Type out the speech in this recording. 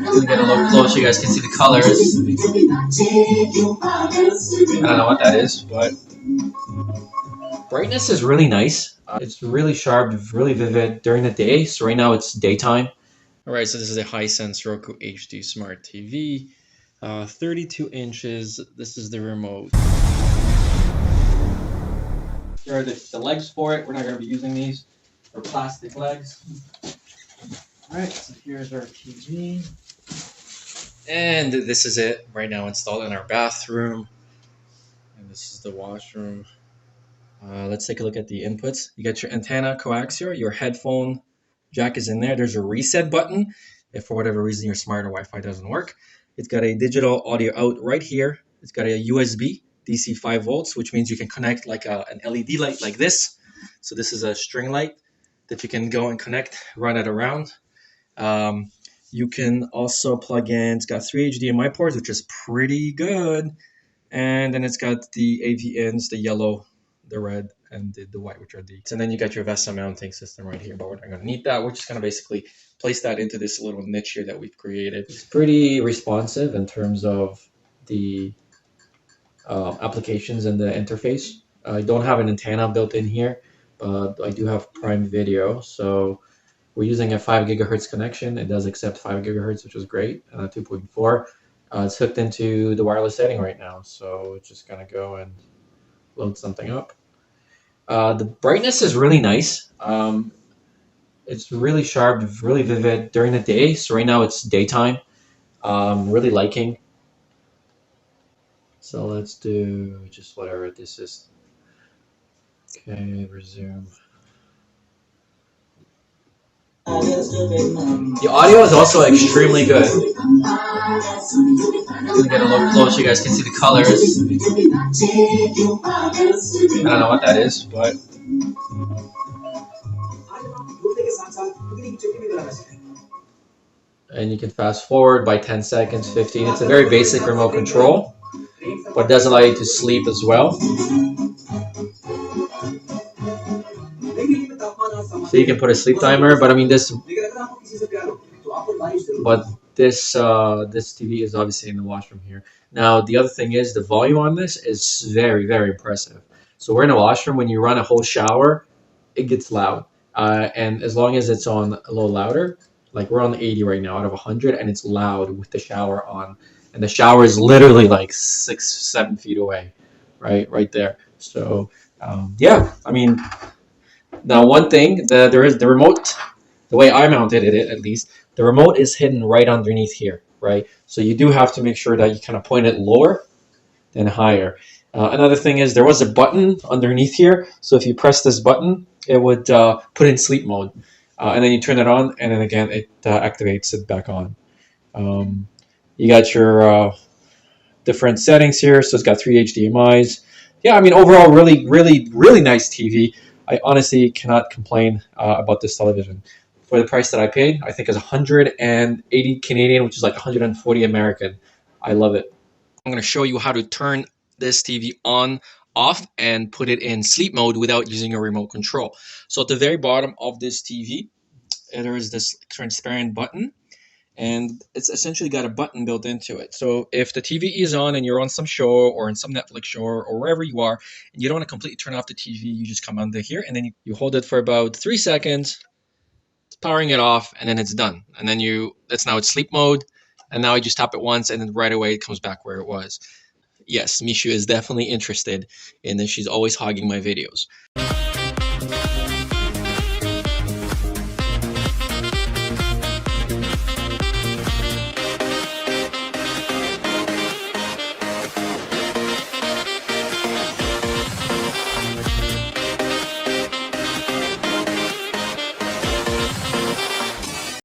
Gonna get a little close so you guys can see the colors. I don't know what that is, but brightness is really nice. It's really sharp, really vivid during the day. So right now it's daytime. All right, so this is a HiSense Roku HD Smart TV, 32 inches. This is the remote. Here are the legs for it. We're not going to be using these. They're plastic legs. All right, so here's our TV. And this is it right now installed in our bathroom. And this is the washroom. Let's take a look at the inputs. You got your antenna coaxial, your headphone jack is in there. There's a reset button if for whatever reason your smart or Wi-Fi doesn't work. It's got a digital audio out right here. It's got a USB DC 5 volts, which means you can connect like an LED light like this. So this is a string light that you can go and connect, run it around. You can also plug in, it's got 3 HDMI ports, which is pretty good. And then it's got the AV ins, the yellow, the red, and the white, which are the. And then you got your VESA mounting system right here, but we're not going to need that. We're just going to basically place that into this little niche here that we've created. It's pretty responsive in terms of the applications and the interface. I don't have an antenna built in here, but I do have Prime Video. So we're using a 5 gigahertz connection. It does accept 5 gigahertz, which is great, 2.4. It's hooked into the wireless setting right now. So it's just going to go and load something up. The brightness is really nice. It's really sharp, really vivid during the day. So right now it's daytime. Really liking. So let's do just whatever this is. Okay, resume. The audio is also extremely good. I'm gonna get a little close so you guys can see the colors. I don't know what that is, but and you can fast forward by 10 seconds, 15. It's a very basic remote control, but it does allow you to sleep as well. So you can put a sleep timer, but I mean this TV is obviously in the washroom here. Now the other thing is the volume on this is very, very impressive. So we're in a washroom. When you run a whole shower, it gets loud, and as long as it's on a little louder, like we're on 80 right now out of 100, and it's loud with the shower on, and the shower is literally like 6-7 feet away, right there. So yeah, I mean. Now, one thing, there is the remote, the way I mounted it at least, the remote is hidden right underneath here, right? So you do have to make sure that you kind of point it lower than higher. Another thing is there was a button underneath here. So if you press this button, it would put in sleep mode. And then you turn it on, and then again, it activates it back on. You got your different settings here. So it's got 3 HDMIs. Yeah, I mean, overall, really, really, really nice TV. I honestly cannot complain about this television. For the price that I paid, I think it's 180 Canadian, which is like 140 American. I love it. I'm going to show you how to turn this TV on, off, and put it in sleep mode without using a remote control. So at the very bottom of this TV, there is this transparent button. And it's essentially got a button built into it. So if the TV is on and you're on some show or in some Netflix show or wherever you are, and you don't want to completely turn off the TV, you just come under here and then you hold it for about 3 seconds, it's powering it off, and then it's done. And then now it's sleep mode, and now I just tap it once, and then right away it comes back where it was. Yes, Mishu is definitely interested in this. She's always hogging my videos.